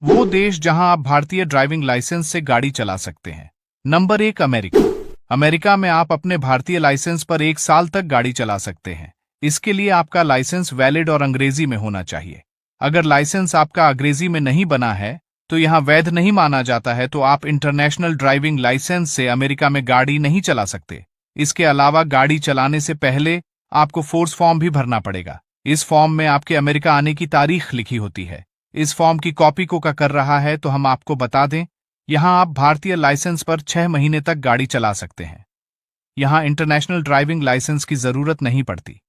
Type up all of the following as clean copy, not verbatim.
वो देश जहां आप भारतीय ड्राइविंग लाइसेंस से गाड़ी चला सकते हैं। Number 1, America. अमेरिका में आप अपने भारतीय लाइसेंस पर 1 साल तक गाड़ी चला सकते हैं। इसके लिए आपका लाइसेंस वैलिड और अंग्रेजी में होना चाहिए। अगर लाइसेंस आपका अंग्रेजी में नहीं बना है तो यहां वैध नहीं माना जाता है, तो आप इंटरनेशनल ड्राइविंग लाइसेंस से अमेरिका में गाड़ी नहीं चला सकते। इसके अलावा गाड़ी चलाने से पहले आपको फोर्स फॉर्म भी भरना पड़ेगा। इस फॉर्म में आपके अमेरिका आने की तारीख लिखी होती है। इस फॉर्म की कॉपी को का कर रहा है तो हम आपको बता दें, यहां आप भारतीय लाइसेंस पर 6 महीने तक गाड़ी चला सकते हैं। यहां इंटरनेशनल ड्राइविंग लाइसेंस की जरूरत नहीं पड़ती।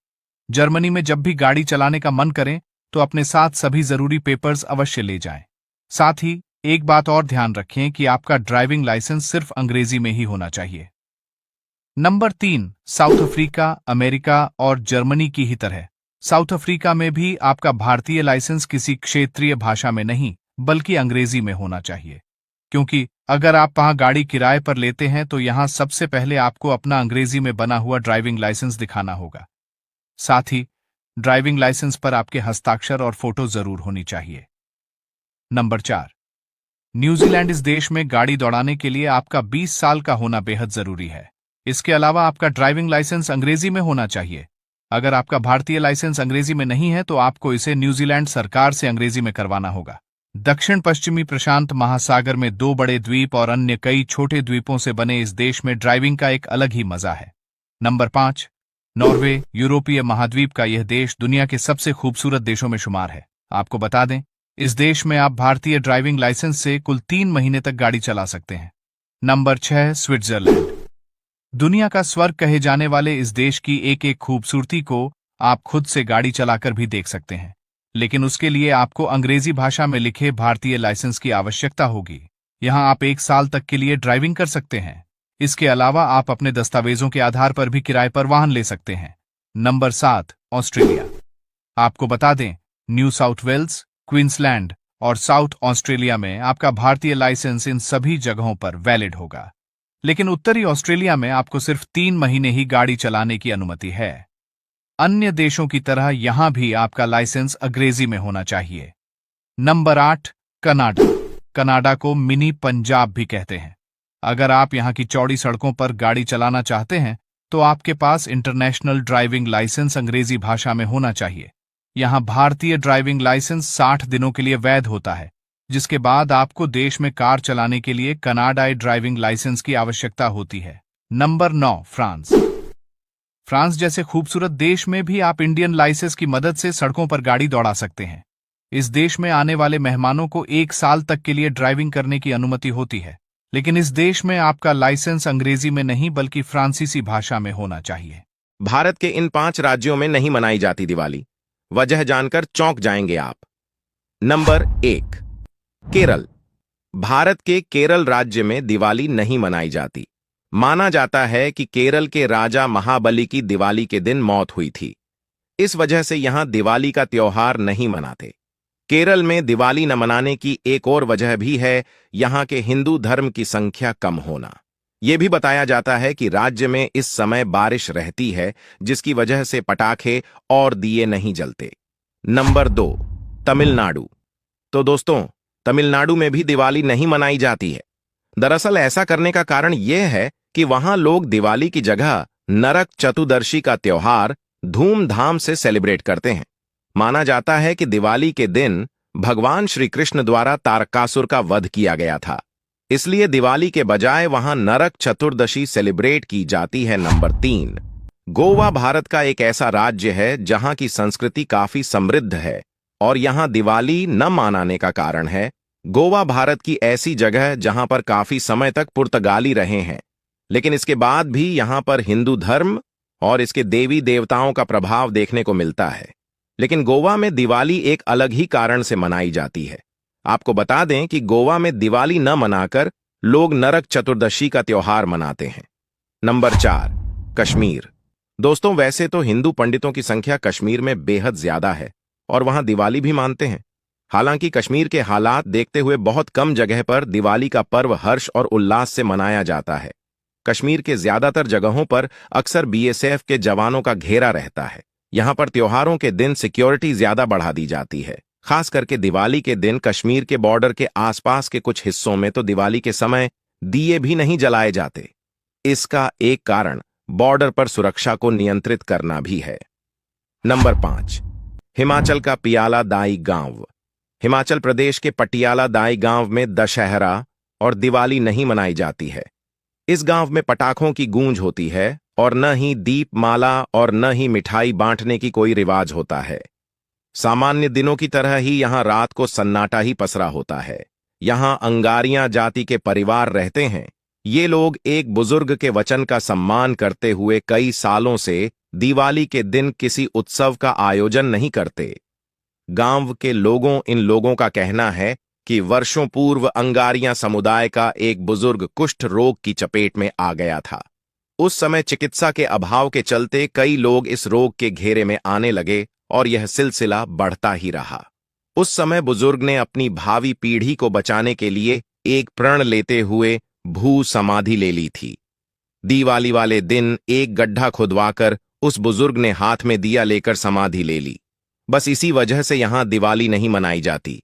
जर्मनी में जब भी गाड़ी चलाने का मन करें तो अपने साथ सभी जरूरी पेपर्स अवश्य ले जाएं। साथ ही एक बात और ध्यान रखें कि आपका ड्राइविंग लाइसेंस सिर्फ अंग्रेजी में ही होना चाहिए। Number 3, south Africa. अमेरिका और जर्मनी की ही तरह साउथ अफ्रीका में भी आपका भारतीय लाइसेंस किसी क्षेत्रीय भाषा में नहीं बल्कि अंग्रेजी में होना चाहिए, क्योंकि अगर आप वहां गाड़ी किराए पर लेते हैं तो यहां सबसे पहले आपको अपना अंग्रेजी में बना हुआ ड्राइविंग लाइसेंस दिखाना होगा। साथ ही ड्राइविंग लाइसेंस पर आपके हस्ताक्षर और फोटो जरूर होनी चाहिए। Number 4, New Zealand. इस देश में गाड़ी दौड़ाने के लिए आपका 20 साल का होना बेहद जरूरी है। इसके अलावा आपका ड्राइविंग लाइसेंस अंग्रेजी में होना चाहिए। अगर आपका भारतीय लाइसेंस अंग्रेजी में नहीं है तो आपको इसे न्यूजीलैंड सरकार से अंग्रेजी में करवाना होगा। दक्षिण पश्चिमी प्रशांत महासागर में 2 बड़े द्वीप और अन्य कई छोटे द्वीपों से बने इस देश में ड्राइविंग का एक अलग ही मजा है। Number 5, Norway. यूरोपीय महाद्वीप का यह देश दुनिया के सबसे खूबसूरत देशों में शुमार है। आपको बता दें, इस देश में आप भारतीय ड्राइविंग लाइसेंस से कुल 3 महीने तक गाड़ी चला सकते हैं। Number 6, Switzerland. दुनिया का स्वर्ग कहे जाने वाले इस देश की एक एक खूबसूरती को आप खुद से गाड़ी चलाकर भी देख सकते हैं, लेकिन उसके लिए आपको अंग्रेजी भाषा में लिखे भारतीय लाइसेंस की आवश्यकता होगी। यहां आप 1 साल तक के लिए ड्राइविंग कर सकते हैं। इसके अलावा आप अपने दस्तावेजों के आधार पर भी किराए पर वाहन ले सकते हैं। Number 7, Australia. आपको बता दें, न्यू साउथ वेल्स, क्वींसलैंड और साउथ ऑस्ट्रेलिया में आपका भारतीय लाइसेंस इन सभी जगहों पर वैलिड होगा, लेकिन उत्तरी ऑस्ट्रेलिया में आपको सिर्फ 3 महीने ही गाड़ी चलाने की अनुमति है। अन्य देशों की तरह यहां भी आपका लाइसेंस अंग्रेजी में होना चाहिए। Number 8, Canada. कनाडा को मिनी पंजाब भी कहते हैं। अगर आप यहां की चौड़ी सड़कों पर गाड़ी चलाना चाहते हैं तो आपके पास इंटरनेशनल ड्राइविंग लाइसेंस अंग्रेजी भाषा में होना चाहिए। यहां भारतीय ड्राइविंग लाइसेंस 60 दिनों के लिए वैध होता है, जिसके बाद आपको देश में कार चलाने के लिए कनाडाई ड्राइविंग लाइसेंस की आवश्यकता होती है। Number 9, France. फ्रांस जैसे खूबसूरत देश में भी आप इंडियन लाइसेंस की मदद से सड़कों पर गाड़ी दौड़ा सकते हैं। इस देश में आने वाले मेहमानों को 1 साल तक के लिए ड्राइविंग करने की अनुमति होती है, लेकिन इस देश में आपका लाइसेंस अंग्रेजी में नहीं बल्कि फ्रांसीसी भाषा में होना चाहिए। भारत के इन 5 राज्यों में नहीं मनाई जाती दिवाली, वजह जानकर चौंक जाएंगे आप। नंबर 1, केरल। भारत के केरल राज्य में दिवाली नहीं मनाई जाती। माना जाता है कि केरल के राजा महाबली की दिवाली के दिन मौत हुई थी। इस वजह से यहां दिवाली का त्योहार नहीं मनाते। केरल में दिवाली न मनाने की एक और वजह भी है, यहां के हिंदू धर्म की संख्या कम होना। यह भी बताया जाता है कि राज्य में इस समय बारिश रहती है, जिसकी वजह से पटाखे और दिए नहीं जलते। नंबर 2, तमिलनाडु। तो दोस्तों, तमिलनाडु में भी दिवाली नहीं मनाई जाती है। दरअसल ऐसा करने का कारण यह है कि वहां लोग दिवाली की जगह नरक चतुर्दशी का त्योहार धूमधाम से सेलिब्रेट करते हैं। माना जाता है कि दिवाली के दिन भगवान श्री कृष्ण द्वारा तारकासुर का वध किया गया था, इसलिए दिवाली के बजाय वहां नरक चतुर्दशी सेलिब्रेट की जाती है। नंबर 3, गोवा। भारत का एक ऐसा राज्य है जहां की संस्कृति काफी समृद्ध है और यहां दिवाली न मनाने का कारण है, गोवा भारत की ऐसी जगह जहां पर काफी समय तक पुर्तगाली रहे हैं, लेकिन इसके बाद भी यहां पर हिंदू धर्म और इसके देवी देवताओं का प्रभाव देखने को मिलता है। लेकिन गोवा में दिवाली एक अलग ही कारण से मनाई जाती है। आपको बता दें कि गोवा में दिवाली न मनाकर लोग नरक चतुर्दशी का त्योहार मनाते हैं। नंबर 4, कश्मीर। दोस्तों, वैसे तो हिंदू पंडितों की संख्या कश्मीर में बेहद ज्यादा है और वहां दिवाली भी मानते हैं। हालांकि कश्मीर के हालात देखते हुए बहुत कम जगह पर दिवाली का पर्व हर्ष और उल्लास से मनाया जाता है। कश्मीर के ज्यादातर जगहों पर अक्सर बीएसएफ के जवानों का घेरा रहता है। यहां पर त्योहारों के दिन सिक्योरिटी ज्यादा बढ़ा दी जाती है। खास करके दिवाली के दिन कश्मीर के बॉर्डर के आसपास के कुछ हिस्सों में तो दिवाली के समय दिए भी नहीं जलाए जाते। इसका एक कारण बॉर्डर पर सुरक्षा को नियंत्रित करना भी है। नंबर 5, हिमाचल का पियाला दाई गांव। हिमाचल प्रदेश के पटियाला दाई गांव में दशहरा और दिवाली नहीं मनाई जाती है। इस गांव में पटाखों की गूंज होती है और न ही दीपमाला और न ही मिठाई बांटने की कोई रिवाज होता है। सामान्य दिनों की तरह ही यहां रात को सन्नाटा ही पसरा होता है। यहां अंगारियां जाति के परिवार रहते हैं। ये लोग एक बुजुर्ग के वचन का सम्मान करते हुए कई सालों से दिवाली के दिन किसी उत्सव का आयोजन नहीं करते। गांव के इन लोगों का कहना है कि वर्षों पूर्व अंगारियां समुदाय का एक बुजुर्ग कुष्ठ रोग की चपेट में आ गया था। उस समय चिकित्सा के अभाव के चलते कई लोग इस रोग के घेरे में आने लगे और यह सिलसिला बढ़ता ही रहा। उस समय बुजुर्ग ने अपनी भावी पीढ़ी को बचाने के लिए एक प्रण लेते हुए भू समाधि ले ली थी। दिवाली वाले दिन एक गड्ढा खुदवाकर उस बुजुर्ग ने हाथ में दिया लेकर समाधि ले ली। बस इसी वजह से यहां दिवाली नहीं मनाई जाती।